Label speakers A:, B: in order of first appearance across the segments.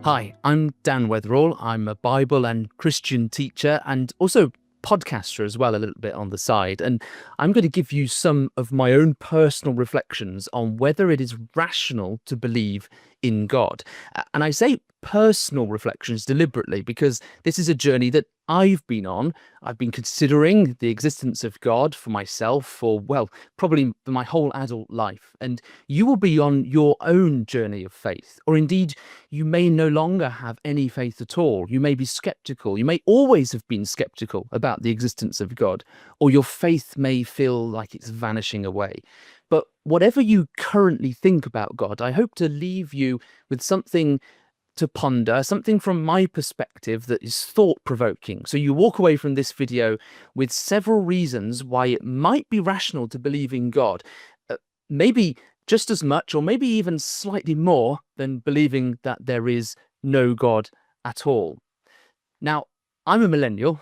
A: Hi, I'm Dan Weatherall. I'm a Bible and Christian teacher and also podcaster as well, a little bit on the side. And I'm going to give you some of my own personal reflections on whether it is rational to believe in God. And I say personal reflections deliberately because this is a journey that I've been on. I've been considering the existence of God for myself for, well, probably my whole adult life. And you will be on your own journey of faith, or indeed, you may no longer have any faith at all. You may be skeptical. You may always have been skeptical about the existence of God, or your faith may feel like it's vanishing away. But whatever you currently think about God, I hope to leave you with something to ponder, something from my perspective that is thought-provoking. So you walk away from this video with several reasons why it might be rational to believe in God. Maybe just as much, or maybe even slightly more, than believing that there is no God at all. Now, I'm a millennial.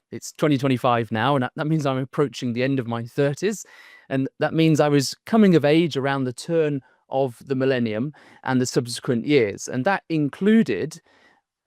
A: It's 2025 now, and that means I'm approaching the end of my 30s. And that means I was coming of age around the turn of the millennium and the subsequent years. And that included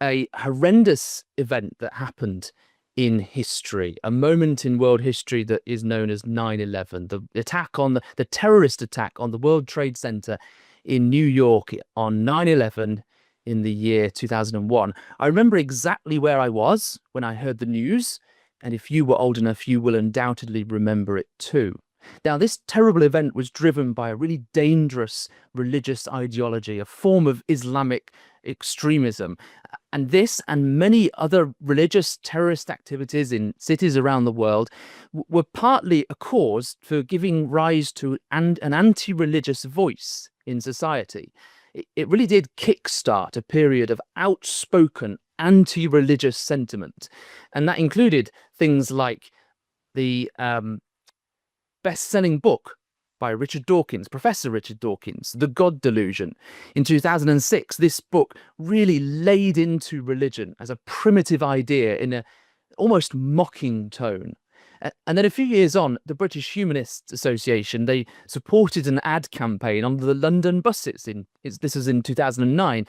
A: a horrendous event that happened in history, a moment in world history that is known as 9/11, the terrorist attack on the World Trade Center in New York on 9/11 in the year 2001. I remember exactly where I was when I heard the news, and if you were old enough, you will undoubtedly remember it too. Now, this terrible event was driven by a really dangerous religious ideology, a form of Islamic extremism. And this and many other religious terrorist activities in cities around the world were partly a cause for giving rise to an anti-religious voice in society. It really did kickstart a period of outspoken anti-religious sentiment. And that included things like the best-selling book by Richard Dawkins, Professor Richard Dawkins, The God Delusion. In 2006, this book really laid into religion as a primitive idea in a almost mocking tone. And then a few years on, the British Humanists Association, they supported an ad campaign on the London buses. This was in 2009.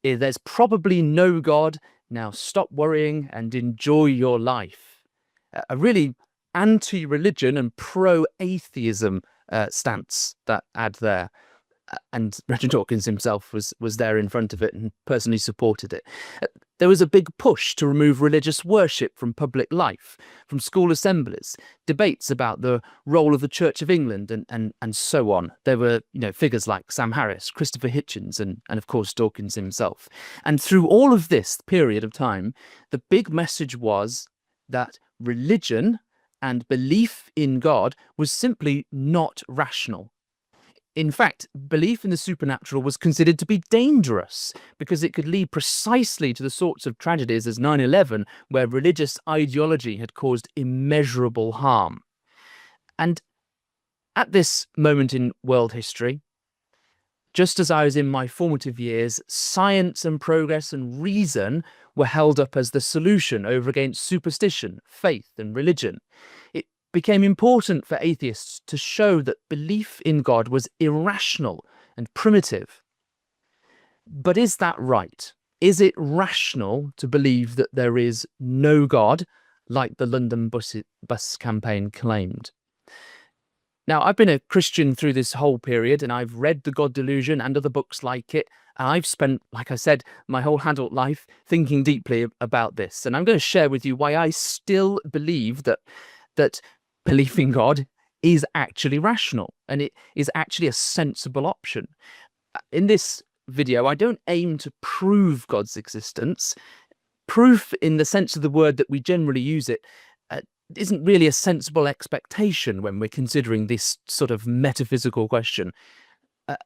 A: There's probably no God. Now stop worrying and enjoy your life. A really anti-religion and pro-atheism stance, that ad there. And Richard Dawkins himself was there in front of it and personally supported it. There was a big push to remove religious worship from public life, from school assemblies, debates about the role of the Church of England, and so on. There were, figures like Sam Harris, Christopher Hitchens, and of course Dawkins himself. And through all of this period of time, the big message was that religion and belief in God was simply not rational. In fact, belief in the supernatural was considered to be dangerous because it could lead precisely to the sorts of tragedies as 9/11, where religious ideology had caused immeasurable harm. And at this moment in world history, just as I was in my formative years, science and progress and reason were held up as the solution over against superstition, faith, and religion. It became important for atheists to show that belief in God was irrational and primitive. But is that right? Is it rational to believe that there is no God, like the London bus campaign claimed? Now, I've been a Christian through this whole period, and I've read The God Delusion and other books like it. And I've spent, like I said, my whole adult life thinking deeply about this. And I'm going to share with you why I still believe that belief in God is actually rational and it is actually a sensible option. In this video, I don't aim to prove God's existence. Proof, in the sense of the word that we generally use it, isn't really a sensible expectation when we're considering this sort of metaphysical question.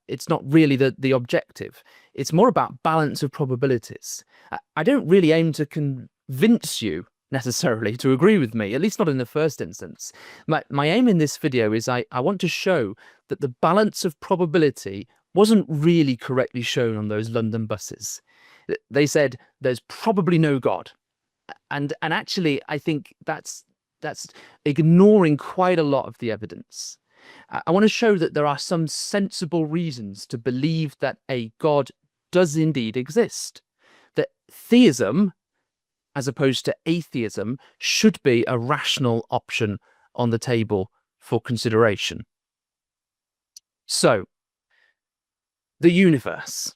A: It's not really the objective. It's more about balance of probabilities. I don't really aim to convince you necessarily to agree with me, at least not in the first instance. My aim in this video is I want to show that the balance of probability wasn't really correctly shown on those London buses. They said there's probably no God. And actually, I think that's ignoring quite a lot of the evidence. I want to show that there are some sensible reasons to believe that a God does indeed exist. That theism, as opposed to atheism, should be a rational option on the table for consideration. So, the universe,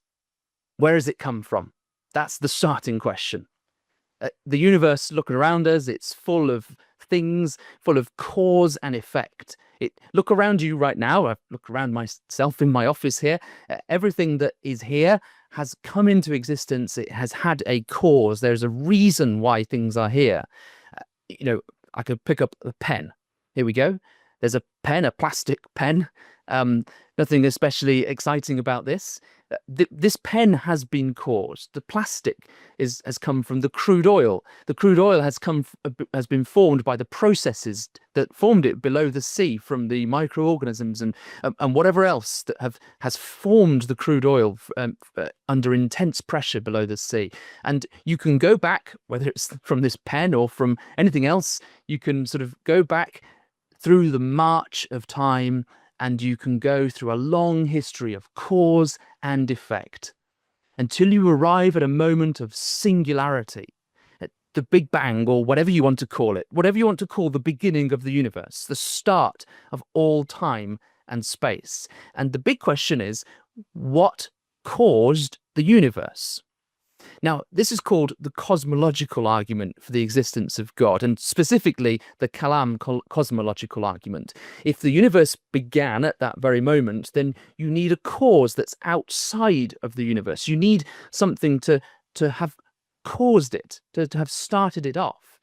A: where has it come from? That's the starting question. The universe, looking around us, it's full of things, full of cause and effect. Look around you right now. I look around myself in my office here. Everything that is here has come into existence. It has had a cause. There's a reason why things are here. I could pick up a pen. Here we go. There's a pen, a plastic pen. Nothing especially exciting about this. This pen has been caused. The plastic has come from the crude oil. The crude oil has been formed by the processes that formed it below the sea, from the microorganisms and whatever else that has formed the crude oil under intense pressure below the sea. And you can go back, whether it's from this pen or from anything else, you can sort of go back through the march of time, and you can go through a long history of cause and effect until you arrive at a moment of singularity, at the Big Bang, or whatever you want to call it, whatever you want to call the beginning of the universe, the start of all time and space. And the big question is, what caused the universe? Now, this is called the cosmological argument for the existence of God, and specifically the Kalam cosmological argument. If the universe began at that very moment, then you need a cause that's outside of the universe. You need something to have caused it, to have started it off.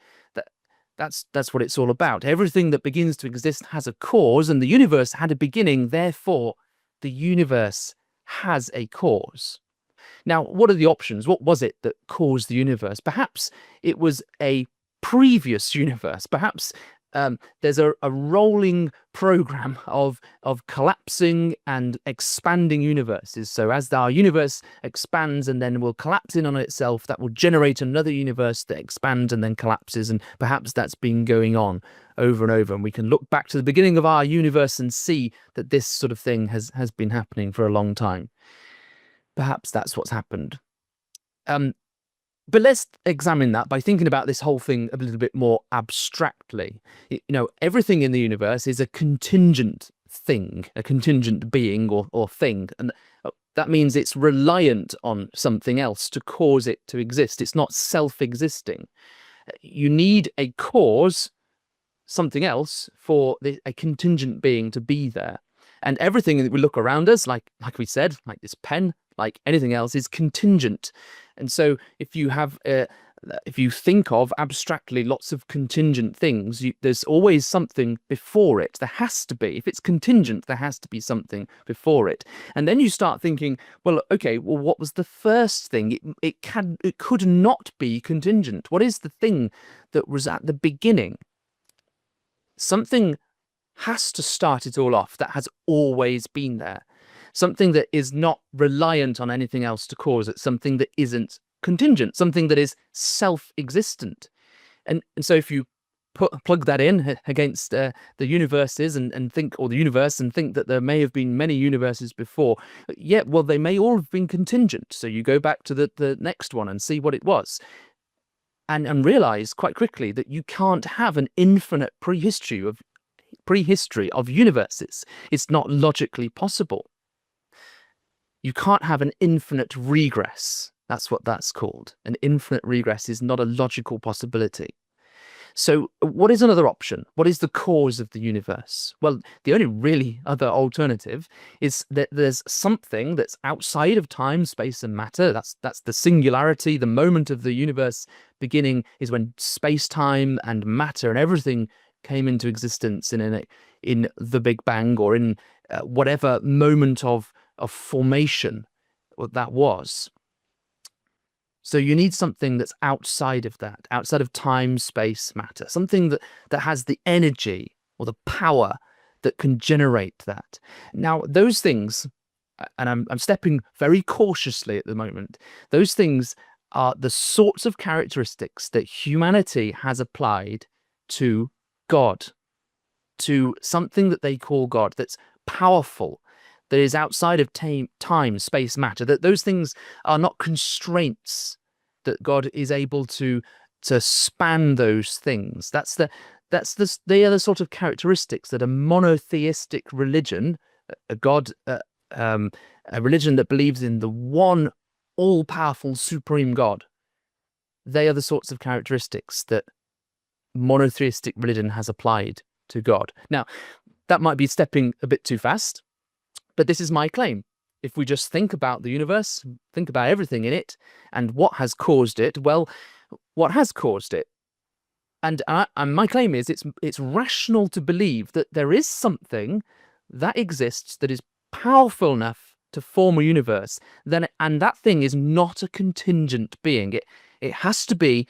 A: That's what it's all about. Everything that begins to exist has a cause, and the universe had a beginning. Therefore, the universe has a cause. Now, what are the options? What was it that caused the universe? Perhaps it was a previous universe. Perhaps there's a rolling program of collapsing and expanding universes. So as our universe expands and then will collapse in on itself, that will generate another universe that expands and then collapses. And perhaps that's been going on over and over. And we can look back to the beginning of our universe and see that this sort of thing has been happening for a long time. Perhaps that's what's happened. But let's examine that by thinking about this whole thing a little bit more abstractly. Everything in the universe is a contingent thing, a contingent being or thing. And that means it's reliant on something else to cause it to exist. It's not self-existing. You need a cause, something else, for a contingent being to be there. And everything that we look around us, like we said, like this pen, like anything else, is contingent. And so if you think of abstractly lots of contingent things, there's always something before it. There has to be. If it's contingent, there has to be something before it. And then you start thinking, well, okay, well, what was the first thing? It could not be contingent. What is the thing that was at the beginning? Something has to start it all off that has always been there. Something that is not reliant on anything else to cause it. Something that isn't contingent. Something that is self-existent. And so if you plug that in against the universes and think, or the universe, and think that there may have been many universes before, yeah, well, they may all have been contingent. So you go back to the next one and see what it was. And realize quite quickly that you can't have an infinite prehistory of universes. It's not logically possible. You can't have an infinite regress. That's what that's called. An infinite regress is not a logical possibility. So what is another option? What is the cause of the universe? Well, the only really other alternative is that there's something that's outside of time, space, and matter. That's the singularity. The moment of the universe beginning is when space-time and matter and everything came into existence in the Big Bang, or in whatever moment of formation that was. So you need something that's outside of that, outside of time, space, matter, something that has the energy or the power that can generate that. Now, those things, and I'm stepping very cautiously at the moment, those things are the sorts of characteristics that humanity has applied to God, to something that they call God, that's powerful, that is outside of time, space, matter, that those things are not constraints, that God is able to span those things. They are the sort of characteristics that a monotheistic religion, a God, a religion that believes in the one all-powerful supreme God, they are the sorts of characteristics that monotheistic religion has applied to God. Now, that might be stepping a bit too fast, but this is my claim. If we just think about the universe, think about everything in it, and what has caused it, well, what has caused it? And my claim is it's rational to believe that there is something that exists that is powerful enough to form a universe, and that thing is not a contingent being. It has to be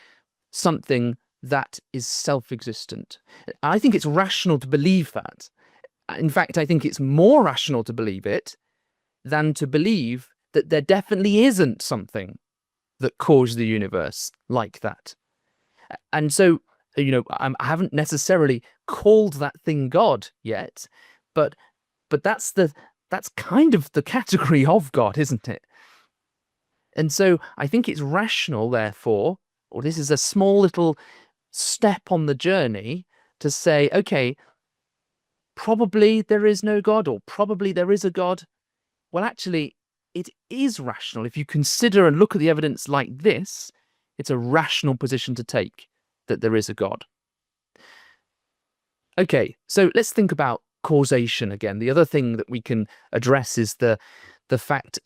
A: something that is self-existent. I think it's rational to believe that. In fact, I think it's more rational to believe it than to believe that there definitely isn't something that caused the universe like that. And so, I haven't necessarily called that thing God yet, but that's kind of the category of God, isn't it? And so I think it's rational, therefore, or this is a small little step on the journey to say, okay, probably there is no God, or probably there is a God. Well, actually, it is rational. If you consider and look at the evidence like this, it's a rational position to take that there is a God. Okay, so let's think about causation again. The other thing that we can address is the fact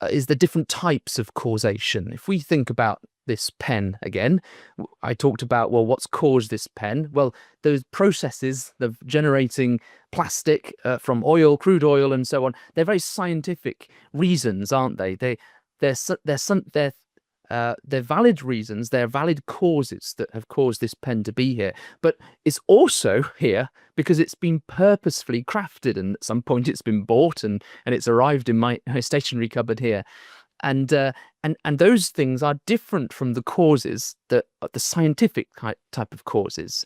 A: is the different types of causation. If we think about this pen again, I talked about, well, what's caused this pen? Well, those processes of generating plastic from oil, crude oil, and so on, they're very scientific reasons, aren't they? They're valid reasons, they're valid causes that have caused this pen to be here. But it's also here because it's been purposefully crafted, and at some point it's been bought and it's arrived in my stationery cupboard here. And those things are different from the causes that the scientific type of causes.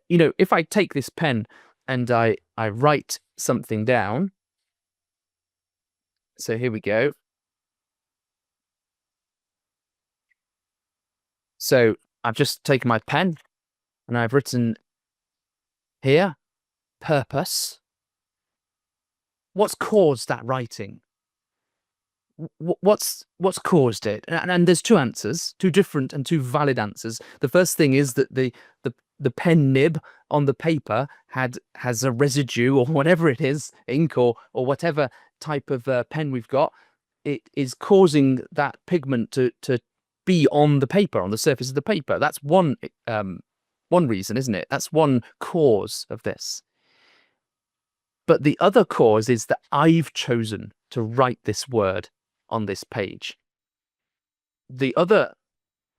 A: If I take this pen and I write something down. So here we go. So I've just taken my pen and I've written here, purpose. What's caused that writing? What's caused it? And there's two answers, two different and two valid answers. The first thing is that the pen nib on the paper has a residue, or whatever it is, ink or whatever type of pen we've got. It is causing that pigment to be on the paper, on the surface of the paper. That's one reason, isn't it? That's one cause of this. But the other cause is that I've chosen to write this word on this page. The other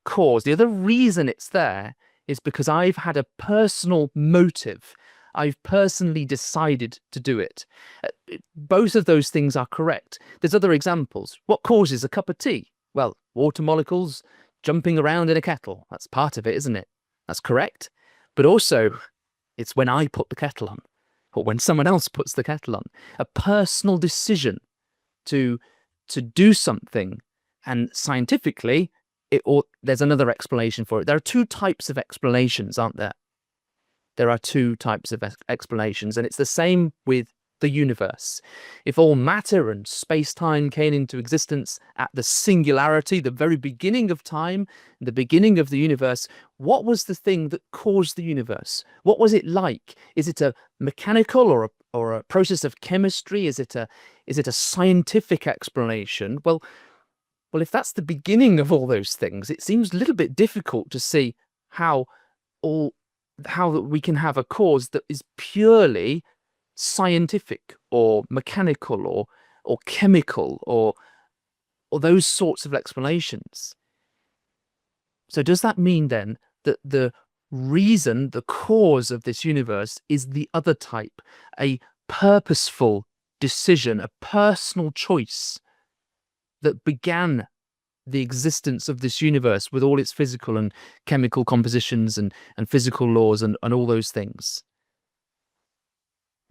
A: cause, the other reason it's there, is because I've had a personal motive. I've personally decided to do it. Both of those things are correct. There's other examples. What causes a cup of tea? Well, water molecules jumping around in a kettle. That's part of it, isn't it? That's correct. But also, it's when I put the kettle on, or when someone else puts the kettle on. A personal decision to do something. And scientifically, there's another explanation for it. There are two types of explanations, aren't there? There are two types of explanations, and it's the same with the universe. If all matter and space-time came into existence at the singularity, the very beginning of time, the beginning of the universe, what was the thing that caused the universe? What was it like? Is it a mechanical or a process of chemistry? Is it a scientific explanation? Well, if that's the beginning of all those things, it seems a little bit difficult to see how we can have a cause that is purely scientific or mechanical or chemical or those sorts of explanations. So does that mean then that the reason, the cause of this universe is the other type, a purposeful decision, a personal choice that began the existence of this universe with all its physical and chemical compositions and physical laws and all those things?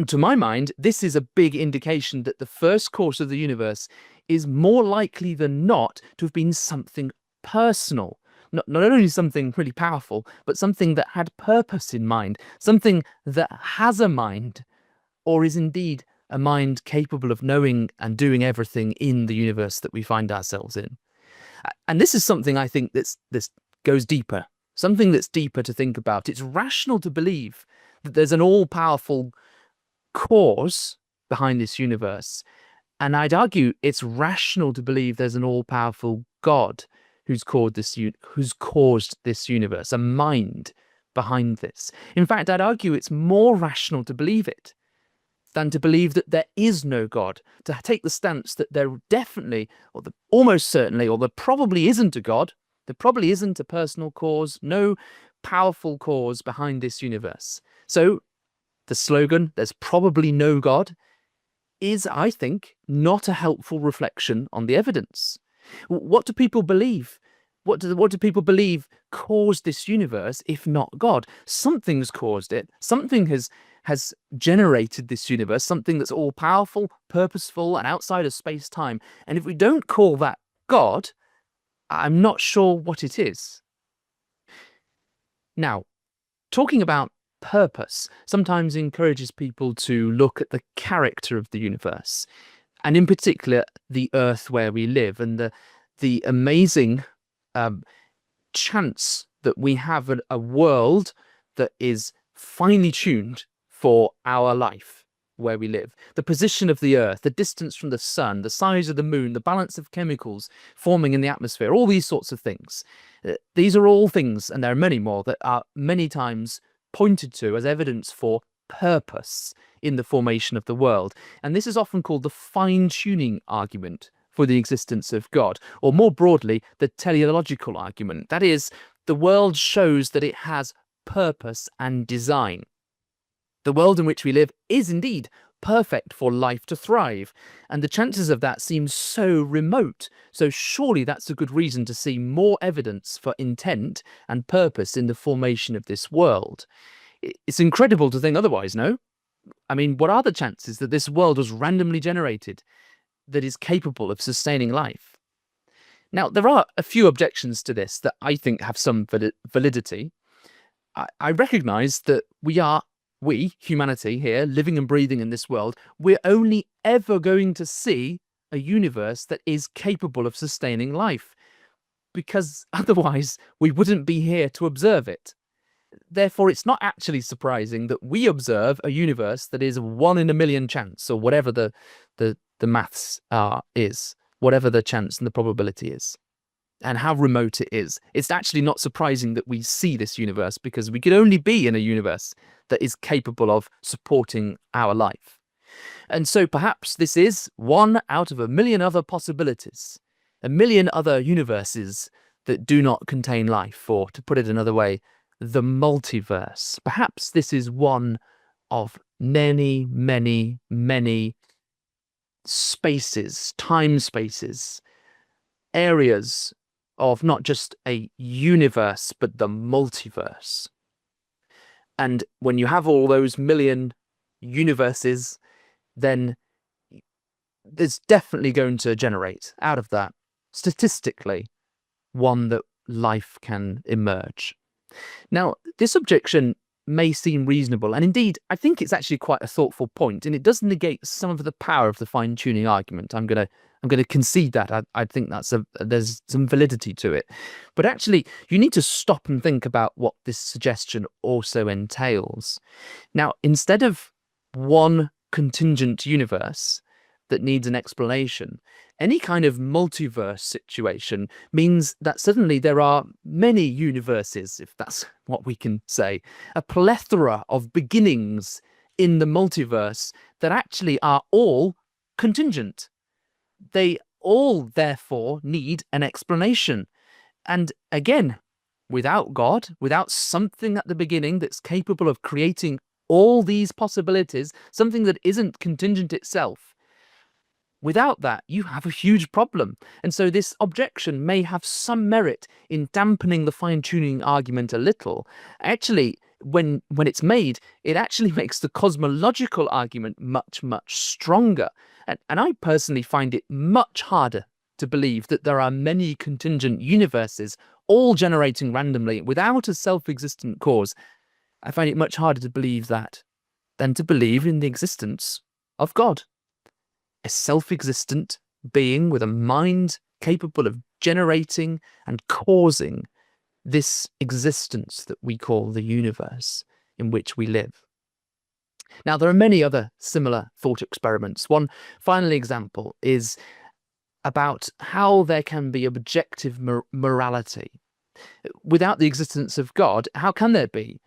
A: To my mind, this is a big indication that the first cause of the universe is more likely than not to have been something personal. Not only something really powerful, but something that had purpose in mind, something that has a mind, or is indeed a mind capable of knowing and doing everything in the universe that we find ourselves in. And this is something I think this goes deeper, something that's deeper to think about. It's rational to believe that there's an all-powerful cause behind this universe. And I'd argue it's rational to believe there's an all-powerful God who's caused this universe, a mind behind this. In fact, I'd argue it's more rational to believe it than to believe that there is no God, to take the stance that there definitely, almost certainly, or there probably isn't a God, there probably isn't a personal cause, no powerful cause behind this universe. So the slogan, "There's probably no God," is, I think, not a helpful reflection on the evidence. What do people believe? What do people believe caused this universe if not God? Something's caused it. Something has generated this universe, something that's all powerful, purposeful, and outside of space-time. And if we don't call that God, I'm not sure what it is. Now, talking about purpose sometimes encourages people to look at the character of the universe, and in particular, the Earth where we live, and the amazing chance that we have a world that is finely tuned for our life where we live. The position of the Earth, the distance from the sun, the size of the moon, the balance of chemicals forming in the atmosphere, all these sorts of things. These are all things, and there are many more, that are many times pointed to as evidence for purpose in the formation of the world. And this is often called the fine-tuning argument for the existence of God, or more broadly, the teleological argument. That is, the world shows that it has purpose and design. The world in which we live is indeed perfect for life to thrive, and the chances of that seem so remote. So surely that's a good reason to see more evidence for intent and purpose in the formation of this world. It's incredible to think otherwise, no? I mean, what are the chances that this world was randomly generated, that is capable of sustaining life? Now, there are a few objections to this that I think have some validity. I recognise that we, humanity here, living and breathing in this world, we're only ever going to see a universe that is capable of sustaining life, because otherwise we wouldn't be here to observe it. Therefore, it's not actually surprising that we observe a universe that is 1 in a million chance, or whatever the maths is, whatever the chance and the probability is, and how remote it is. It's actually not surprising that we see this universe, because we could only be in a universe that is capable of supporting our life. And so perhaps this is 1 out of a million other possibilities, a million other universes that do not contain life, or to put it another way, the multiverse. Perhaps this is one of many, many, many spaces, time spaces, areas of not just a universe, but the multiverse. And when you have all those million universes, then there's definitely going to generate out of that, statistically, one that life can emerge. Now, this objection may seem reasonable, and indeed, I think it's actually quite a thoughtful point, and it does negate some of the power of the fine-tuning argument. I'm going to concede that. I think there's some validity to it. But actually, you need to stop and think about what this suggestion also entails. Now, instead of one contingent universe that needs an explanation, any kind of multiverse situation means that suddenly there are many universes, if that's what we can say, a plethora of beginnings in the multiverse that actually are all contingent. They all, therefore, need an explanation. And again, without God, without something at the beginning that's capable of creating all these possibilities, something that isn't contingent itself, without that, you have a huge problem. And so this objection may have some merit in dampening the fine-tuning argument a little. Actually, when it's made, it actually makes the cosmological argument much, much stronger. And I personally find it much harder to believe that there are many contingent universes all generating randomly without a self-existent cause. I find it much harder to believe that than to believe in the existence of God, a self-existent being with a mind capable of generating and causing this existence that we call the universe in which we live. Now, there are many other similar thought experiments. One final example is about how there can be objective morality. Without the existence of God, how can there be?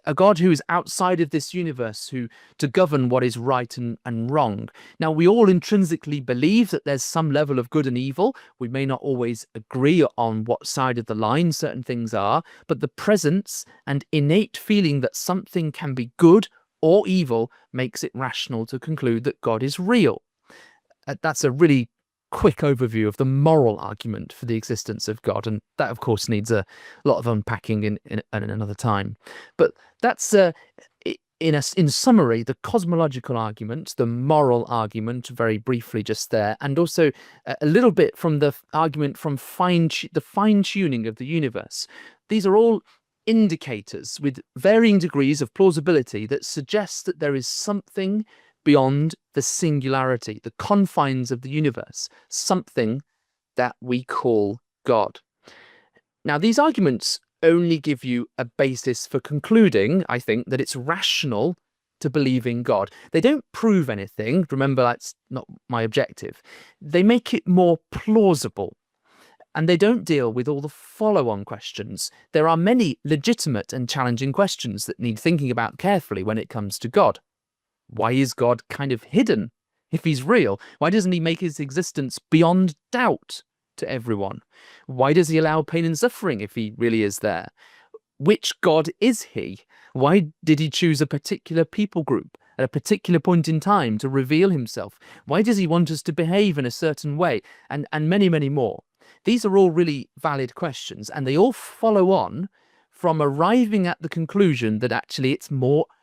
A: A God who is outside of this universe, to govern what is right and wrong. Now, we all intrinsically believe that there's some level of good and evil. We may not always agree on what side of the line certain things are, but the presence and innate feeling that something can be good or evil makes it rational to conclude that God is real. That's a really quick overview of the moral argument for the existence of God, and that of course needs a lot of unpacking in another time. But that's in summary the cosmological argument, the moral argument, very briefly just there, and also a little bit from the argument from the fine-tuning of the universe. These are all indicators with varying degrees of plausibility that suggest that there is something beyond the singularity, the confines of the universe, something that we call God. Now, these arguments only give you a basis for concluding, I think, that it's rational to believe in God. They don't prove anything. Remember, that's not my objective. They make it more plausible. And they don't deal with all the follow-on questions. There are many legitimate and challenging questions that need thinking about carefully when it comes to God. Why is God kind of hidden if he's real? Why doesn't he make his existence beyond doubt to everyone? Why does he allow pain and suffering if he really is there? Which God is he? Why did he choose a particular people group at a particular point in time to reveal himself? Why does he want us to behave in a certain way? And many, many more. These are all really valid questions, and they all follow on from arriving at the conclusion that actually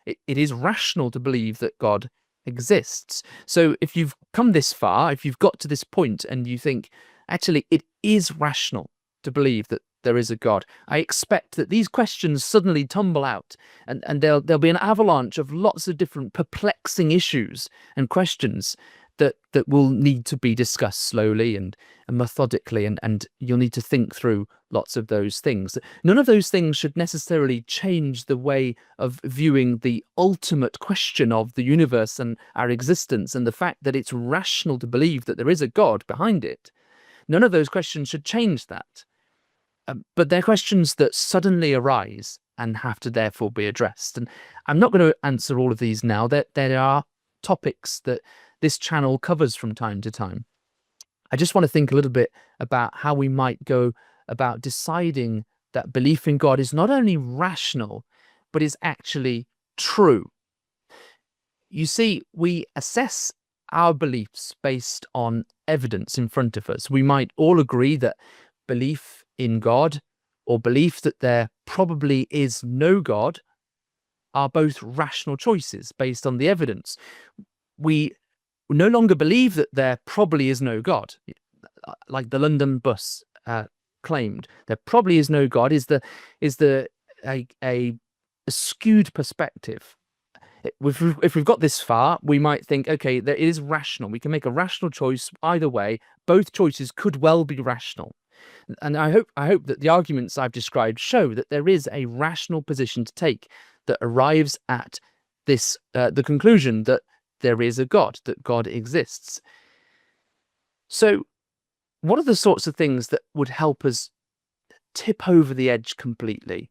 A: it is rational to believe that God exists. So if you've come this far, if you've got to this point and you think, actually, it is rational to believe that there is a God, I expect that these questions suddenly tumble out, and there'll be an avalanche of lots of different perplexing issues and questions that will need to be discussed slowly and methodically, and you'll need to think through lots of those things. None of those things should necessarily change the way of viewing the ultimate question of the universe and our existence and the fact that it's rational to believe that there is a God behind it. None of those questions should change that. But they're questions that suddenly arise and have to therefore be addressed. And I'm not going to answer all of these now. There are topics that this channel covers from time to time. I just want to think a little bit about how we might go about deciding that belief in God is not only rational, but is actually true. You see, we assess our beliefs based on evidence in front of us. We might all agree that belief in God or belief that there probably is no God are both rational choices based on the evidence. We no longer believe that there probably is no God, like the London bus claimed. There probably is no God is a skewed perspective. If we've got this far, we might think, okay, that it is rational. We can make a rational choice either way. Both choices could well be rational. And I hope that the arguments I've described show that there is a rational position to take that arrives at this the conclusion that there is a God, that God exists. So what are the sorts of things that would help us tip over the edge completely?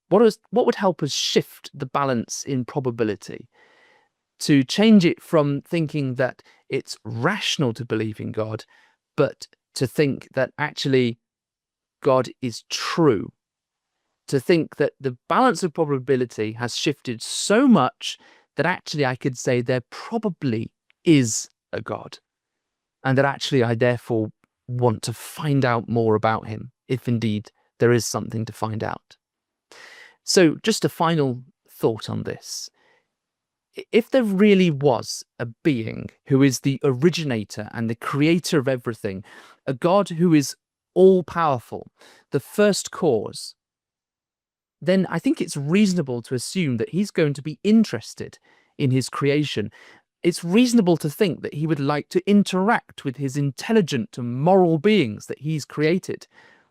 A: What would help us shift the balance in probability to change it from thinking that it's rational to believe in God, but to think that actually God is true? To think that the balance of probability has shifted so much that actually I could say there probably is a God, and that actually I therefore want to find out more about him, if indeed there is something to find out. So just a final thought on this. If there really was a being who is the originator and the creator of everything, a God who is all powerful, the first cause, then I think it's reasonable to assume that he's going to be interested in his creation. It's reasonable to think that he would like to interact with his intelligent and moral beings that he's created,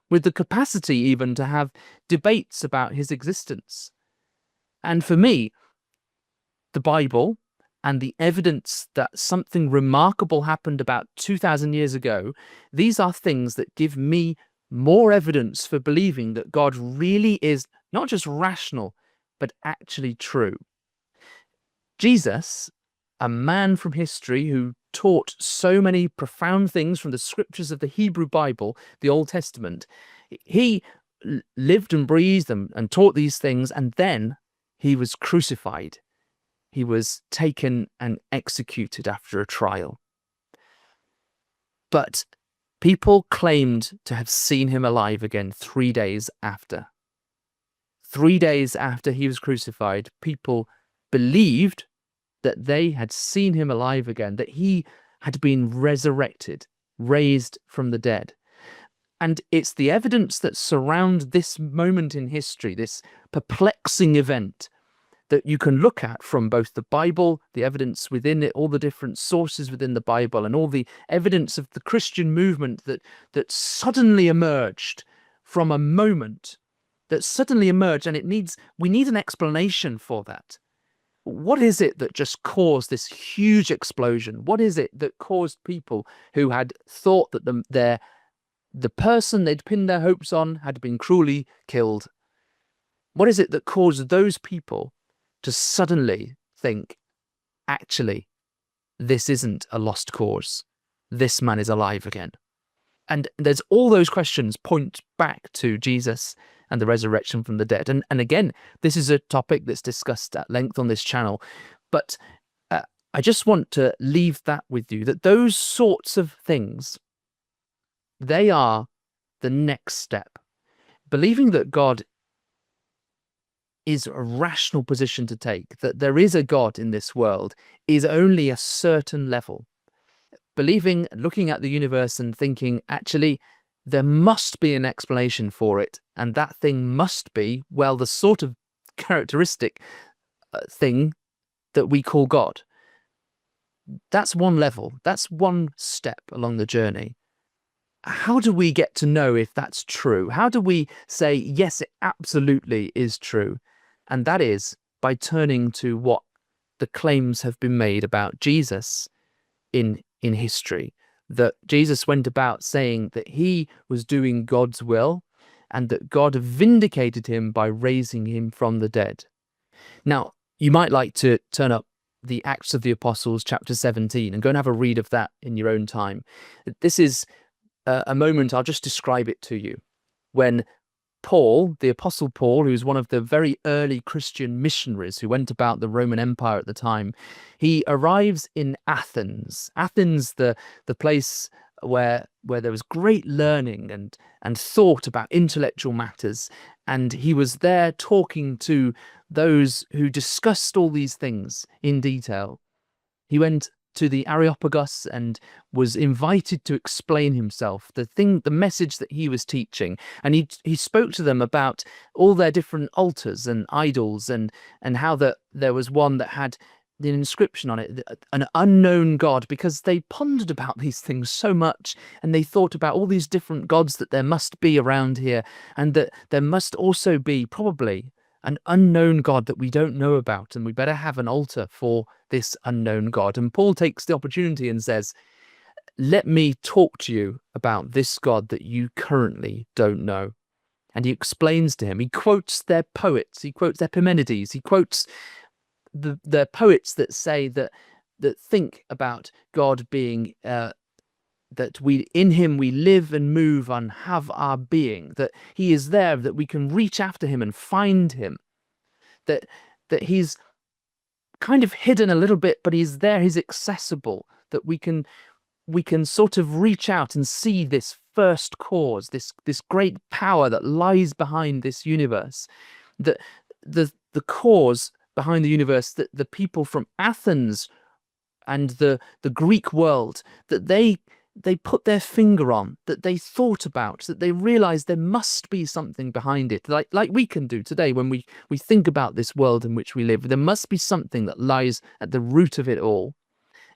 A: with the capacity even to have debates about his existence. And for me, the Bible and the evidence that something remarkable happened about 2,000 years ago, these are things that give me more evidence for believing that God really is not just rational, but actually true. Jesus, a man from history who taught so many profound things from the scriptures of the Hebrew Bible, the Old Testament, he lived and breathed and taught these things, and then he was crucified. He was taken and executed after a trial. But people claimed to have seen him alive again 3 days after. 3 days after he was crucified, people believed that they had seen him alive again, that he had been resurrected, raised from the dead. And it's the evidence that surrounds this moment in history, this perplexing event, that you can look at from both the Bible, the evidence within it, all the different sources within the Bible, and all the evidence of the Christian movement that suddenly emerged from a moment that suddenly emerged, and we need an explanation for that. What is it that just caused this huge explosion? What is it that caused people who had thought that the person they'd pinned their hopes on had been cruelly killed? What is it that caused those people to suddenly think, actually, this isn't a lost cause. This man is alive again. And there's all those questions point back to Jesus and the resurrection from the dead. And again, this is a topic that's discussed at length on this channel. But I just want to leave that with you, that those sorts of things, they are the next step. Believing that God is a rational position to take, that there is a God in this world, is only a certain level. Believing, looking at the universe and thinking, actually, there must be an explanation for it, and that thing must be, well, the sort of characteristic thing that we call God. That's one level. That's one step along the journey. How do we get to know if that's true? How do we say, yes, it absolutely is true? And that is by turning to what the claims have been made about Jesus in history. That Jesus went about saying that he was doing God's will and that God vindicated him by raising him from the dead. Now, you might like to turn up the Acts of the Apostles, chapter 17, and go and have a read of that in your own time. This is a moment, I'll just describe it to you, when Paul, the Apostle Paul, who's one of the very early Christian missionaries who went about the Roman Empire at the time, he arrives in Athens. Athens, the place where there was great learning and thought about intellectual matters. And he was there talking to those who discussed all these things in detail. He went to the Areopagus and was invited to explain himself, the message that he was teaching. And he spoke to them about all their different altars and idols and how that there was one that had the inscription on it, an unknown God, because they pondered about these things so much and they thought about all these different gods that there must be around here, and that there must also be probably an unknown God that we don't know about, and we better have an altar for this unknown God. And Paul takes the opportunity and says, let me talk to you about this God that you currently don't know. And he explains to him, he quotes their poets, he quotes Epimenides, he quotes the poets that say that think about God being that in him we live and move and have our being, that he is there, that we can reach after him and find him, that he's kind of hidden a little bit, but he's there, he's accessible, that we can sort of reach out and see this first cause, this great power that lies behind this universe, that the cause behind the universe, that the people from Athens and the Greek world, that they put their finger on, that they thought about, that they realized there must be something behind it, like we can do today when we think about this world in which we live. There must be something that lies at the root of it all.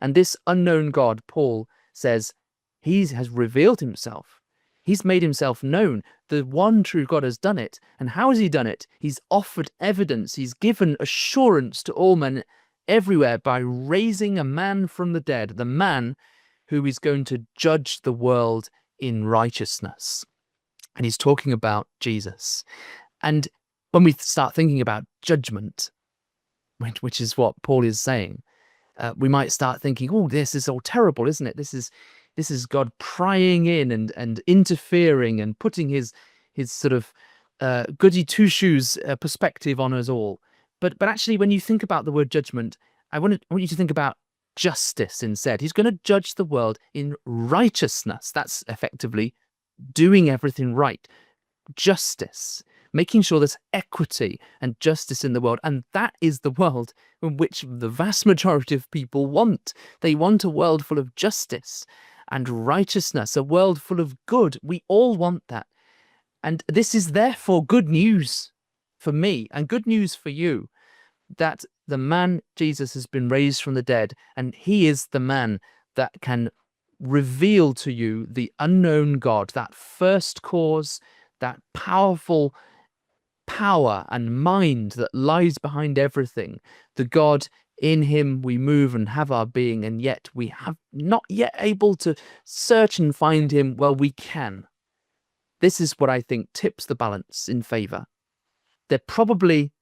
A: And this unknown God, Paul says, he has revealed himself. He's made himself known. The one true God has done it. And how has he done it? He's offered evidence. He's given assurance to all men everywhere by raising a man from the dead, the man who is going to judge the world in righteousness. And he's talking about Jesus. And when we start thinking about judgment, which is what Paul is saying, we might start thinking, oh, this is all terrible, isn't it? This is God prying in and interfering and putting his sort of goody two shoes perspective on us all. But actually, when you think about the word judgment, I want you to think about justice instead. He's going to judge the world in righteousness. That's effectively doing everything right. Justice, making sure there's equity and justice in the world. And that is the world in which the vast majority of people want. They want a world full of justice and righteousness, a world full of good. We all want that. And this is therefore good news for me and good news for you, that the man Jesus has been raised from the dead, and he is the man that can reveal to you the unknown God, that first cause, that powerful power and mind that lies behind everything, the God in him we move and have our being, and yet we have not yet able to search and find him. Well, we can. This is what I think tips the balance in favor. There probably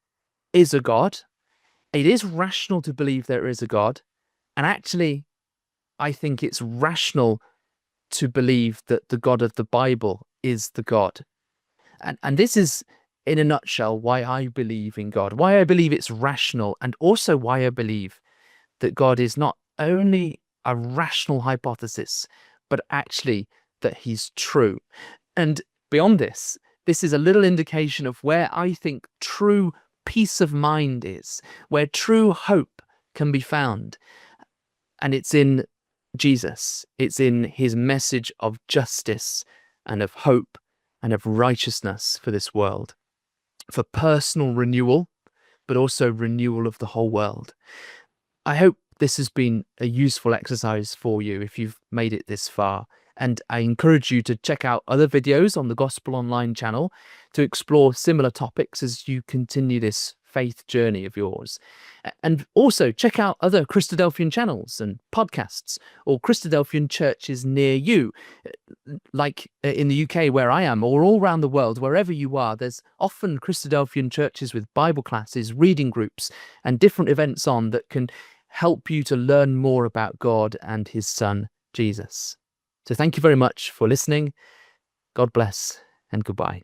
A: is a God. It is rational to believe there is a God. And actually, I think it's rational to believe that the God of the Bible is the God. And this is, in a nutshell, why I believe in God, why I believe it's rational, and also why I believe that God is not only a rational hypothesis, but actually that he's true. And beyond this, this is a little indication of where I think true peace of mind is, where true hope can be found. And it's in Jesus. It's in his message of justice and of hope and of righteousness for this world, for personal renewal, but also renewal of the whole world. I hope this has been a useful exercise for you if you've made it this far. And I encourage you to check out other videos on the Gospel Online channel to explore similar topics as you continue this faith journey of yours. And also check out other Christadelphian channels and podcasts, or Christadelphian churches near you, like in the UK where I am, or all around the world, wherever you are. There's often Christadelphian churches with Bible classes, reading groups, and different events on that can help you to learn more about God and his Son, Jesus. So thank you very much for listening. God bless and goodbye.